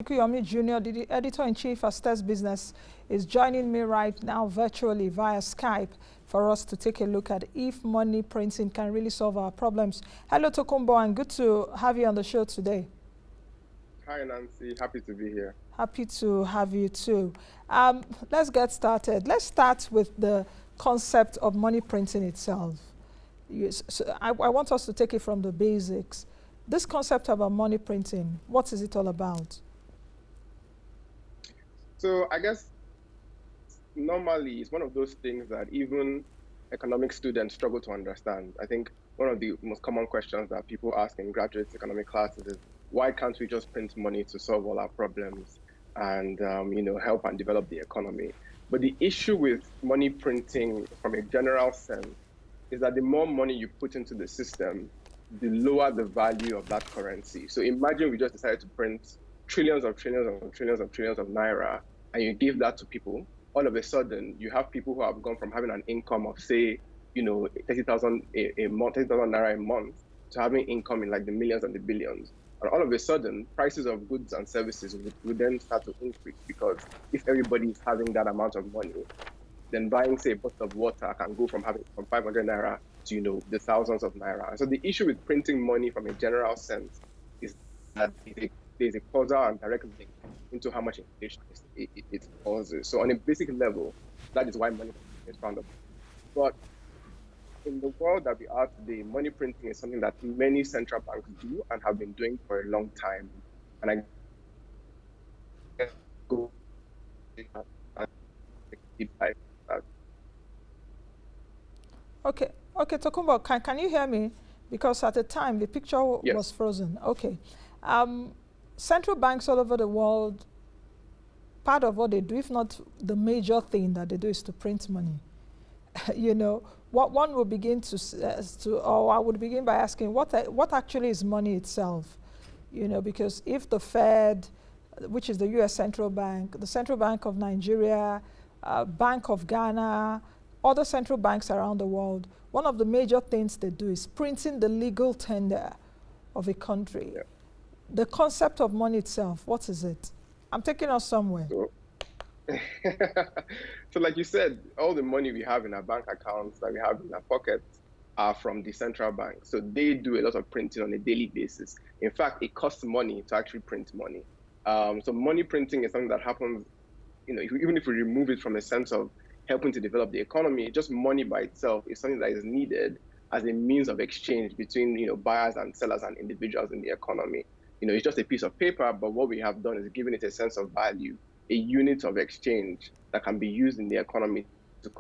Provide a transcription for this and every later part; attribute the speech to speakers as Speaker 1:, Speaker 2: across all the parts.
Speaker 1: Afikuyomi Jr., the editor-in-chief at Stears Business, is joining me right now virtually via Skype for us to take a look at if money printing can really solve our problems. Hello, Tokunbo, and good to have you on the show today.
Speaker 2: Hi, Nancy. Happy to be here.
Speaker 1: Happy to have you too. Let's get started. Let's start with the concept of money printing itself. I want us to take it from the basics. This concept about money printing, what is it all about?
Speaker 2: So I guess normally it's one of those things that even economic students struggle to understand. I think one of the most common questions that people ask in graduate economic classes is, why can't we just print money to solve all our problems and help and develop the economy? But the issue with money printing from a general sense is that the more money you put into the system, the lower the value of that currency. So imagine we just decided to print trillions of naira, and you give that to people. All of a sudden, you have people who have gone from having an income of, say, 30,000 a month, 30,000 naira a month, to having income in like the millions and the billions. And all of a sudden, prices of goods and services would then start to increase, because if everybody is having that amount of money, then buying, say, a bottle of water can go from 500 naira to the thousands of naira. And so the issue with printing money from a general sense is that there's a causal and direct link into how much inflation it causes. So on a basic level, that is why money is found up. But in the world that we are today, money printing is something that many central banks do and have been doing for a long time. And I go
Speaker 1: Okay, Tokunbo, can you hear me? Because at the time, the picture
Speaker 2: Yes.
Speaker 1: was frozen. Okay. Central banks all over the world, part of what they do, if not the major thing that they do, is to print money. What one will begin or I would begin by asking, what actually is money itself? Because if the Fed, which is the U.S. Central Bank, the Central Bank of Nigeria, Bank of Ghana, other central banks around the world, one of the major things they do is printing the legal tender of a country.
Speaker 2: Yeah.
Speaker 1: The concept of money itself, what is it? I'm taking us somewhere.
Speaker 2: So like you said, all the money we have in our bank accounts that we have in our pockets are from the central bank. So they do a lot of printing on a daily basis. In fact, it costs money to actually print money. So money printing is something that happens, even if we remove it from a sense of helping to develop the economy, just money by itself is something that is needed as a means of exchange between buyers and sellers and individuals in the economy. It's just a piece of paper, but what we have done is given it a sense of value, a unit of exchange that can be used in the economy to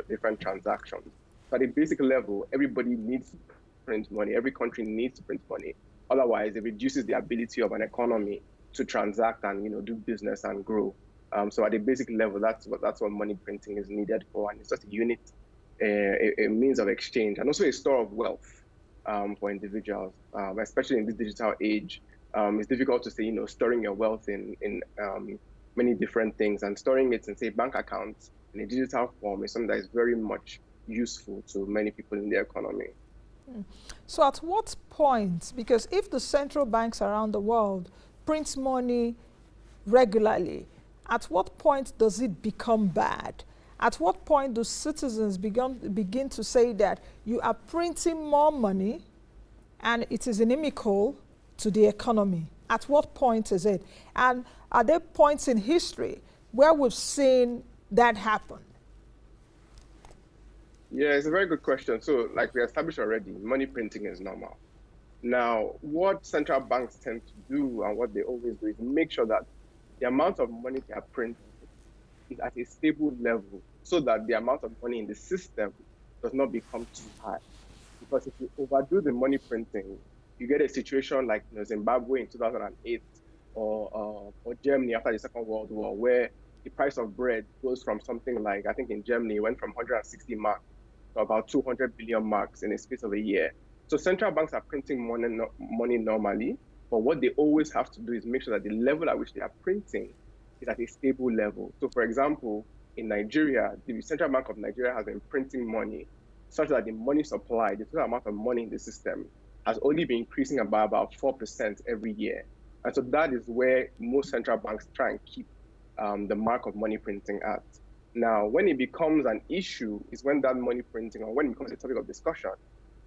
Speaker 2: different transactions. So at a basic level, everybody needs to print money. Every country needs to print money. Otherwise, it reduces the ability of an economy to transact and do business and grow. So at a basic level, that's what money printing is needed for, and it's just a unit, a means of exchange, and also a store of wealth for individuals, especially in this digital age. It's difficult to say, storing your wealth in many different things, and storing it in, say, bank accounts in a digital form is something that is very much useful to many people in the economy.
Speaker 1: So at what point, because if the central banks around the world print money regularly, at what point does it become bad? At what point do citizens begin to say that you are printing more money and it is inimical to the economy? At what point is it? And are there points in history where we've seen that happen?
Speaker 2: Yeah, it's a very good question. So like we established already, money printing is normal. Now, what central banks tend to do and what they always do is make sure that the amount of money they are printing is at a stable level, so that the amount of money in the system does not become too high. Because if you overdo the money printing, you get a situation like Zimbabwe in 2008 or Germany after the Second World War, where the price of bread goes from something like, I think in Germany, it went from 160 marks to about 200 billion marks in a space of a year. So central banks are printing money normally, but what they always have to do is make sure that the level at which they are printing is at a stable level. So for example, in Nigeria, the Central Bank of Nigeria has been printing money such that the money supply, the total amount of money in the system, has only been increasing by about 4% every year. And so that is where most central banks try and keep the mark of money printing at. Now, when it becomes an issue is when that money printing, or when it becomes a topic of discussion,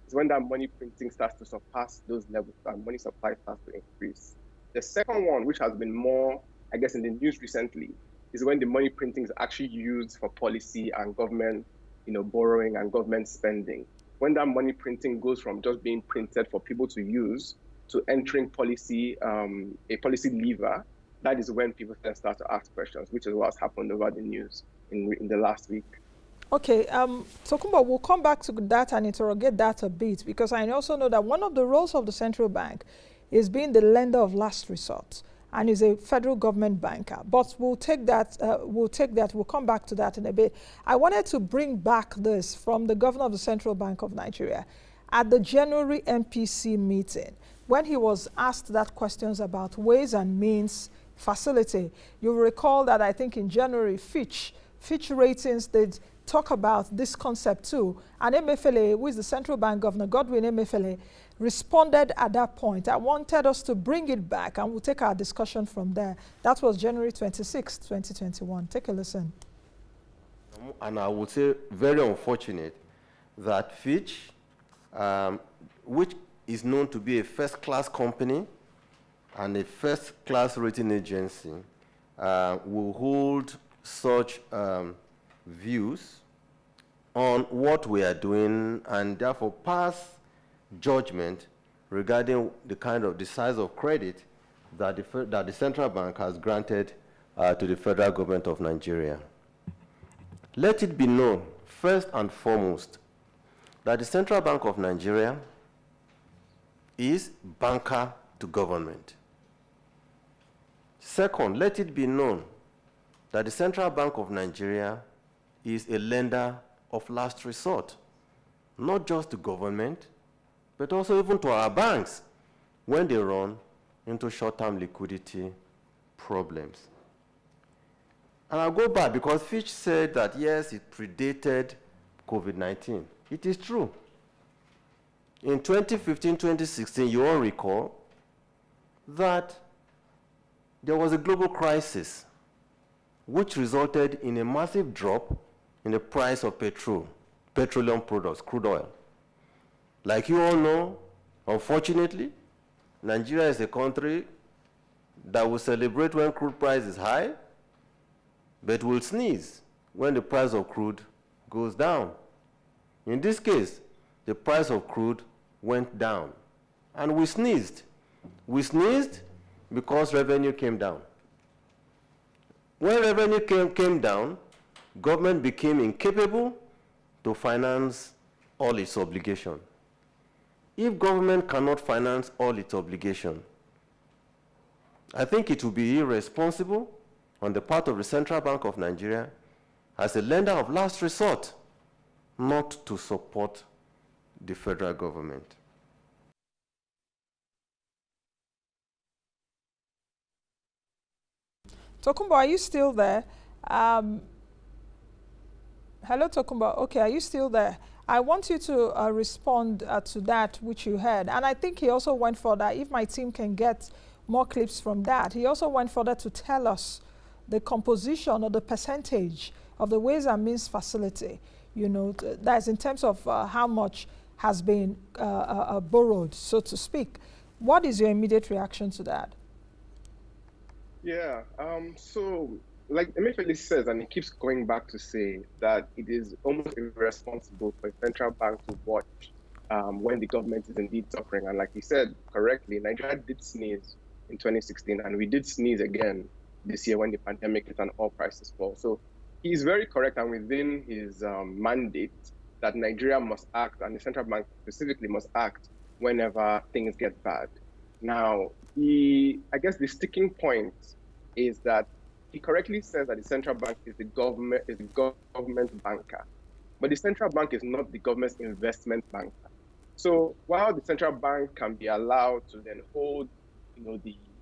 Speaker 2: is when that money printing starts to surpass those levels and money supply starts to increase. The second one, which has been more, I guess, in the news recently, is when the money printing is actually used for policy and government, borrowing and government spending. When that money printing goes from just being printed for people to use to entering policy, a policy lever, that is when people then start to ask questions, which is what's happened over the news in the last week.
Speaker 1: Okay, Tokunbo, we'll come back to that and interrogate that a bit, because I also know that one of the roles of the central bank is being the lender of last resort and is a federal government banker. But we'll take that, we'll come back to that in a bit. I wanted to bring back this from the governor of the Central Bank of Nigeria at the January MPC meeting, when he was asked that questions about ways and means facility. You'll recall that I think in January, Fitch Ratings, they'd talk about this concept too. And Emefiele, who is the central bank governor, Godwin Emefiele, responded at that point. I wanted us to bring it back, and we'll take our discussion from there. That was January 26, 2021. Take a listen.
Speaker 3: And I would say very unfortunate that Fitch, which is known to be a first-class company and a first-class rating agency, will hold such views on what we are doing, and therefore pass judgment regarding the size of credit that the central bank has granted to the federal government of Nigeria. Let it be known, first and foremost, that the Central Bank of Nigeria is banker to government. Second, let it be known that the Central Bank of Nigeria is a lender of last resort, not just to government, but also even to our banks when they run into short-term liquidity problems. And I'll go back, because Fitch said that, yes, it predated COVID-19. It is true. In 2015, 2016, you all recall that there was a global crisis which resulted in a massive drop in the price of petroleum products, crude oil. Like you all know, unfortunately, Nigeria is a country that will celebrate when crude price is high, but will sneeze when the price of crude goes down. In this case, the price of crude went down, and we sneezed. We sneezed because revenue came down. When revenue came down, government became incapable to finance all its obligations. If government cannot finance all its obligations, I think it would be irresponsible on the part of the Central Bank of Nigeria as a lender of last resort not to support the federal government.
Speaker 1: Tokunbo, are you still there? Hello, Tokunbo. Okay, are you still there? I want you to respond to that which you heard. And I think he also went further, if my team can get more clips from that, he also went further to tell us the composition or the percentage of the Ways and Means facility, that's in terms of how much has been borrowed, so to speak. What is your immediate reaction to that?
Speaker 2: Yeah, so like Emefiele says, and he keeps going back to say that it is almost irresponsible for a central bank to watch when the government is indeed suffering. And like he said correctly, Nigeria did sneeze in 2016, and we did sneeze again this year when the pandemic hit and oil prices fall. So he's very correct, and within his mandate that Nigeria must act, and the central bank specifically must act whenever things get bad. Now, I guess the sticking point is that he correctly says that the central bank is the government banker, but the central bank is not the government's investment banker. So while the central bank can be allowed to then hold,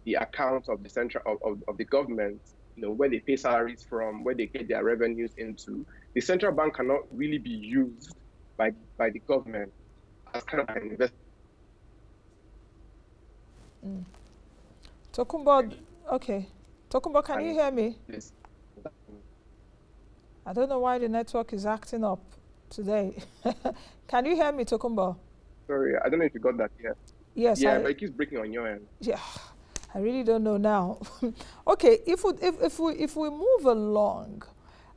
Speaker 2: the accounts of the government, where they pay salaries from, where they get their revenues into, the central bank cannot really be used by the government as kind of an investment.
Speaker 1: Tokunbo, okay. Tokunbo, can you hear me?
Speaker 2: Yes.
Speaker 1: I don't know why the network is acting up today. Can you hear me, Tokunbo?
Speaker 2: Sorry, I don't know if you got that yet.
Speaker 1: Yes,
Speaker 2: Yeah, but it keeps breaking on your end.
Speaker 1: yeah, I really don't know now. Okay, if we move along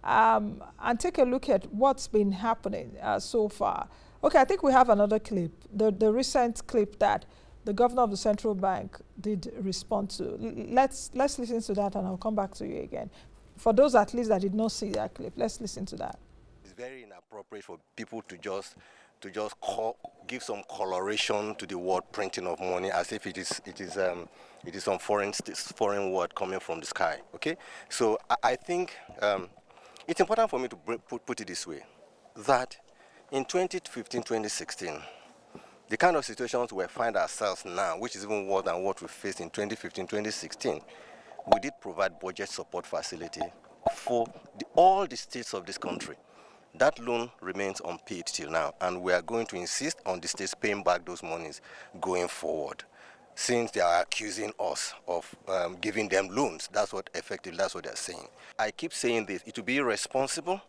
Speaker 1: and take a look at what's been happening so far. Okay, I think we have another clip, the recent clip that the governor of the central bank did respond to. Let's listen to that, and I'll come back to you again. For those at least that did not see that clip, let's listen to that.
Speaker 4: It's very inappropriate for people to just give some coloration to the word printing of money as if it is some foreign word coming from the sky. Okay, so I think it's important for me to put it this way, that in 2015-2016, the kind of situations we find ourselves now, which is even worse than what we faced in 2015-2016, we did provide budget support facility for all the states of this country. That loan remains unpaid till now, and we are going to insist on the states paying back those monies going forward, since they are accusing us of giving them loans. That's what they're saying. I keep saying this, it would be irresponsible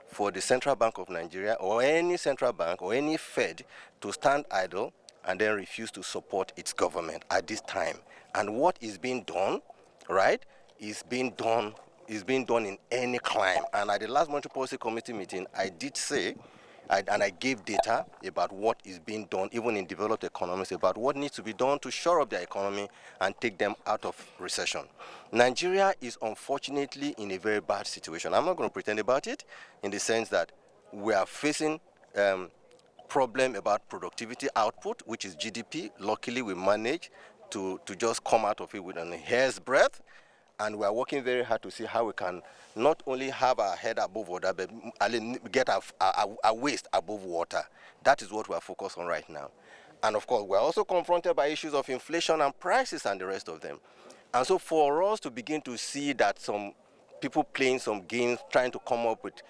Speaker 4: for the Central Bank of Nigeria or any central bank or any Fed to stand idle and then refuse to support its government at this time. And what is being done, right, is being done in any climb. And at the last Monetary Policy Committee meeting, I did say, and I gave data about what is being done, even in developed economies, about what needs to be done to shore up their economy and take them out of recession. Nigeria is unfortunately in a very bad situation. I'm not going to pretend about it, in the sense that we are facing problem about productivity output, which is GDP. Luckily, we managed to just come out of it with a hair's breadth. And we are working very hard to see how we can not only have our head above water, but get our waist above water. That is what we are focused on right now. And of course, we're also confronted by issues of inflation and prices and the rest of them. And so for us to begin to see that some people playing some games, trying to come up with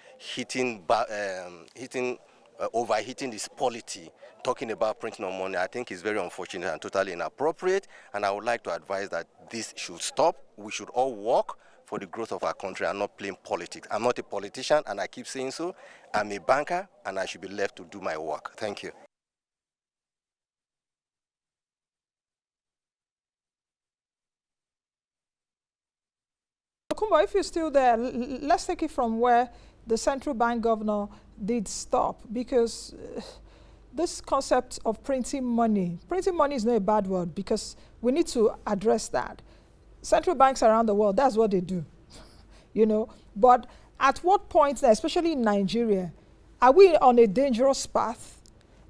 Speaker 4: overheating this polity, talking about printing of money, I think is very unfortunate and totally inappropriate. And I would like to advise that this should stop. We should all work for the growth of our country and not playing politics. I'm not a politician, and I keep saying so. I'm a banker, and I should be left to do my work. Thank you.
Speaker 1: Tokunbo, if you're still there, let's take it from where the central bank governor did stop, because this concept of printing money is not a bad word, because we need to address that. Central banks around the world, that's what they do, you know. But at what point, especially in Nigeria, are we on a dangerous path?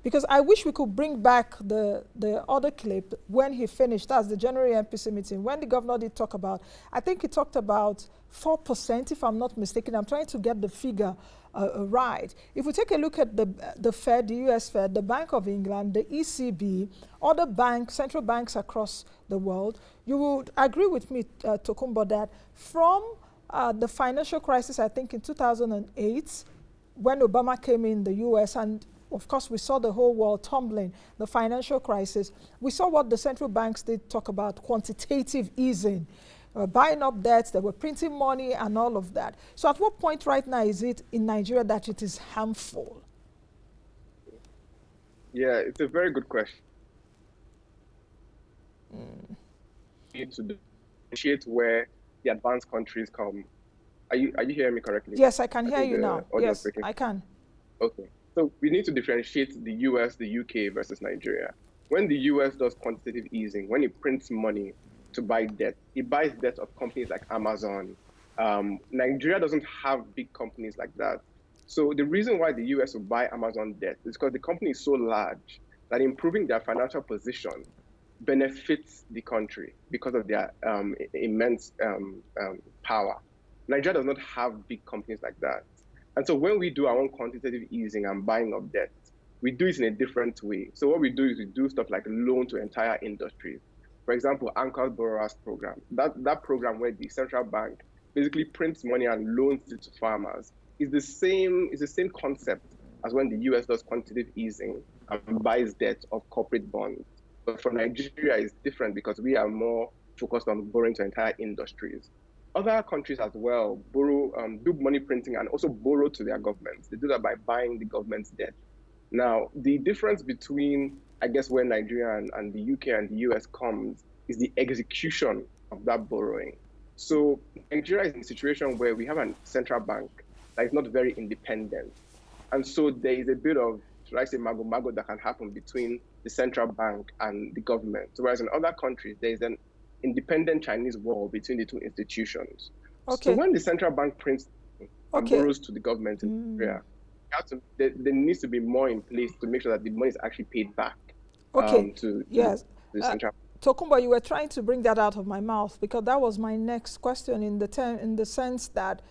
Speaker 1: Because I wish we could bring back the other clip when he finished, that's the January MPC meeting, when the governor did talk about, I think he talked about 4%, if I'm not mistaken. I'm trying to get the figure right. If we take a look at the Fed, the US Fed, the Bank of England, the ECB, other banks, central banks across the world, you would agree with me, Tokunbo, that from the financial crisis, I think in 2008, when Obama came in the US, and of course we saw the whole world tumbling, the financial crisis, we saw what the central banks did talk about, quantitative easing. Buying up debts, they were printing money and all of that. So at what point right now is it in Nigeria that it is harmful?
Speaker 2: Yeah, it's a very good question. We need to differentiate where the advanced countries come. Are you hearing me correctly?
Speaker 1: Yes, I can hear you now. Yes, I can.
Speaker 2: Okay. So we need to differentiate the US, the UK versus Nigeria. When the US does quantitative easing, when it prints money to buy debt, it buys debt of companies like Amazon. Nigeria doesn't have big companies like that. So the reason why the US will buy Amazon debt is because the company is so large that improving their financial position benefits the country because of their immense power. Nigeria does not have big companies like that. And so when we do our own quantitative easing and buying of debt, we do it in a different way. So what we do is we do stuff like loan to entire industries. For example, Anchor Borrowers Program. That program where the central bank basically prints money and loans it to farmers is the same concept as when the US does quantitative easing and buys debt of corporate bonds. But for Nigeria, it's different because we are more focused on borrowing to entire industries. Other countries as well borrow, do money printing and also borrow to their governments. They do that by buying the government's debt. Now, the difference between, I guess, where Nigeria and the UK and the US comes is the execution of that borrowing. So Nigeria is in a situation where we have a central bank that is not very independent. And so there is a bit of, should I say, mago-mago that can happen between the central bank and the government. So whereas in other countries, there is an independent Chinese wall between the two institutions.
Speaker 1: Okay.
Speaker 2: So when the central bank prints and borrows to the government in Nigeria, there needs to be more in place to make sure that the money is actually paid back to the central.
Speaker 1: Tokunbo, you were trying to bring that out of my mouth because that was my next question in the sense that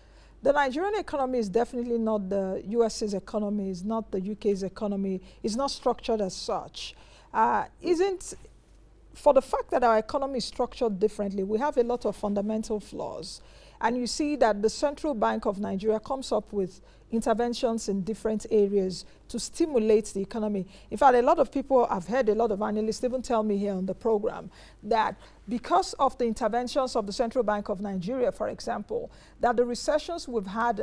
Speaker 1: the Nigerian economy is definitely not the US's economy, is not the UK's economy, is not structured as such. For the fact that our economy is structured differently, we have a lot of fundamental flaws. And you see that the Central Bank of Nigeria comes up with interventions in different areas to stimulate the economy. In fact, a lot of people, I've heard a lot of analysts even tell me here on the program that because of the interventions of the Central Bank of Nigeria, for example, that the recessions we've had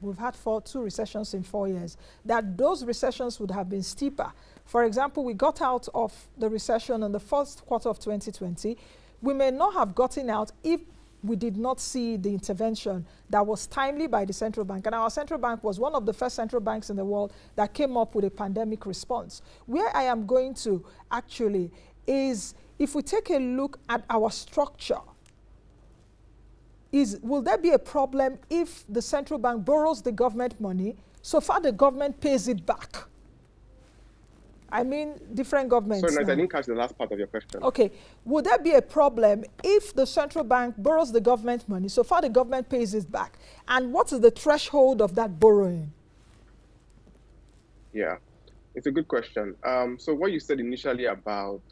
Speaker 1: we've had two recessions in 4 years, that those recessions would have been steeper. For example, we got out of the recession in the first quarter of 2020. We may not have gotten out if we did not see the intervention that was timely by the central bank. And our central bank was one of the first central banks in the world that came up with a pandemic response. Where I am going to actually is, if we take a look at our structure, will there be a problem if the central bank borrows the government money, so far the government pays it back? I mean, different governments.
Speaker 2: Sorry, I didn't catch the last part of your question.
Speaker 1: Okay. Would there be a problem if the central bank borrows the government money, so far the government pays it back? And what is the threshold of that borrowing?
Speaker 2: Yeah, it's a good question. So what you said initially about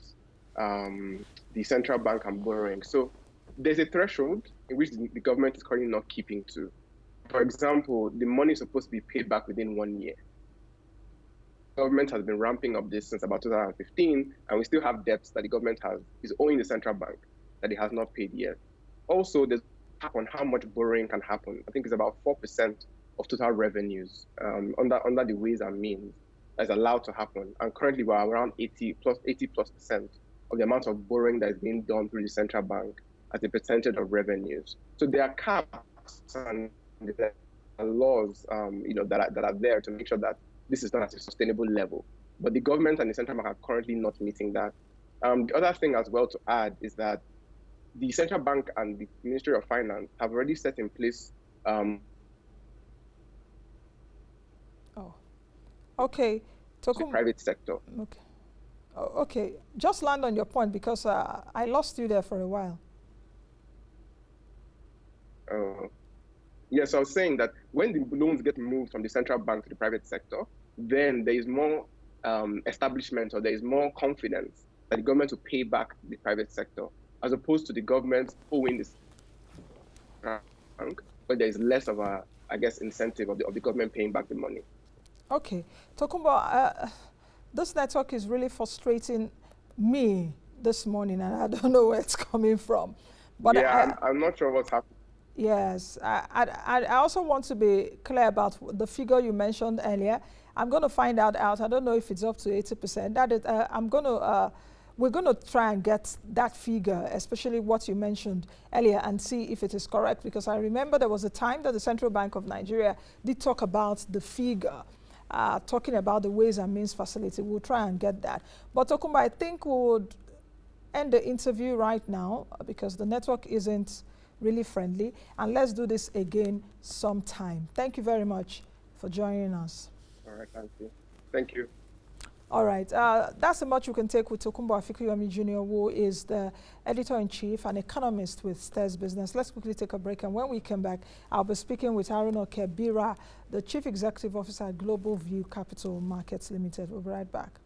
Speaker 2: the central bank and borrowing. So there's a threshold in which the government is currently not keeping to. For example, the money is supposed to be paid back within 1 year. Government has been ramping up this since about 2015, and we still have debts that the government is owing the central bank that it has not paid yet. Also, there's a cap on how much borrowing can happen. I think it's about 4% of total revenues under the ways and means that's allowed to happen. And currently, we're around 80+% of the amount of borrowing that is being done through the central bank as a percentage of revenues. So there are caps and there are laws, that are there to make sure that this is not at a sustainable level. But the government and the central bank are currently not meeting that. The other thing as well to add is that the central bank and the Ministry of Finance have already set in place.
Speaker 1: Okay.
Speaker 2: The private sector.
Speaker 1: Okay. Okay. Just land on your point because I lost you there for a while.
Speaker 2: Yes, I was saying that when the loans get moved from the central bank to the private sector, then there is more establishment, or there is more confidence that the government will pay back the private sector, as opposed to the government owing this bank, but there is less of a, I guess, incentive of the government paying back the money.
Speaker 1: Okay. Tokunbo, this network is really frustrating me this morning, and I don't know where it's coming from. But
Speaker 2: yeah, I'm not sure what's happening.
Speaker 1: Yes, I also want to be clear about the figure you mentioned earlier. I'm going to find out. I don't know if it's up to 80%. That is, we're going to try and get that figure, especially what you mentioned earlier, and see if it is correct. Because I remember there was a time that the Central Bank of Nigeria did talk about the figure, talking about the Ways and Means facility. We'll try and get that. But Tokunbo, I think we would end the interview right now because the network isn't really friendly, and let's do this again sometime. Thank you very much for joining us.
Speaker 2: All right, thank you. Thank you.
Speaker 1: All right, that's the much you can take with Tokunbo Afikuyomi Jr., who is the editor-in-chief and economist with Stears Business. Let's quickly take a break, and when we come back, I'll be speaking with Haruna Kebira, the Chief Executive Officer at Global View Capital Markets Limited. We'll be right back.